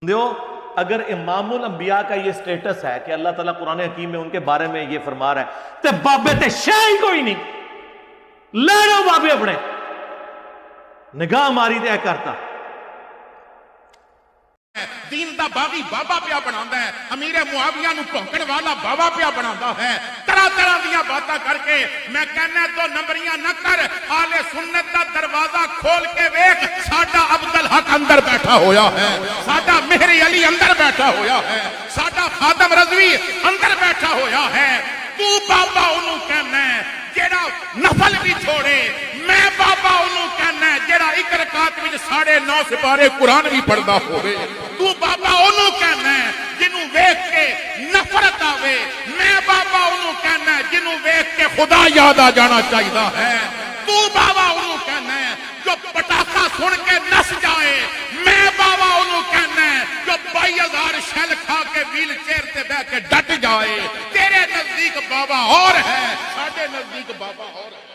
دیو اگر امام الانبیاء کا یہ سٹیٹس ہے کہ اللہ تعالیٰ قرآن حکیم میں ان کے بارے میں یہ فرما رہا ہے تے بابے تے شے ہی کوئی نہیں، لے لو بابے اپنے، نگاہ ماری تے اے کرتا دین دا باغی بابا پیا بناتا ہے، امیر معاویہ نو بھونکن والا بابا پیا بناتا ہے، طرح طرح دیا باتاں کر کے میں کہنا تو نمبریاں نہ کر، آل سنت دا دروازہ کھول کے ویکھ، ساڈا عبدالحق اندر بیٹھا ہویا ہے، ساڈا مہر علی اندر بیٹھا ہویا ہے، ساڈا خادم رضوی اندر بیٹھا ہویا ہے، تو بابا انہوں کہنا ہے جیڑا نفل بھی چھوڑے، میں بابا انہوں کہنا ہے جیڑا ایک رکعت وچ 9.5 سپارے قرآن بھی پڑھدا ہوے، تو بابا انہوں کہنا ہے جنوں ویکھ کے نفرت آوے، میں بابا انہوں کہنا ہے جنوں ویکھ کے خدا یاد آ جانا چاہیدا ہے، تو بابا انہوں کہنا ہے جو پٹاخہ سن کے نس جائے، میں بابا انہوں کہنا ہے جو 22,000 شیل کھا کے ویل چیئر تے بیٹھ کے ڈٹ جائے، تیرے نزدیک بابا اور ہے، ساڈے نزدیک بابا اور ہے۔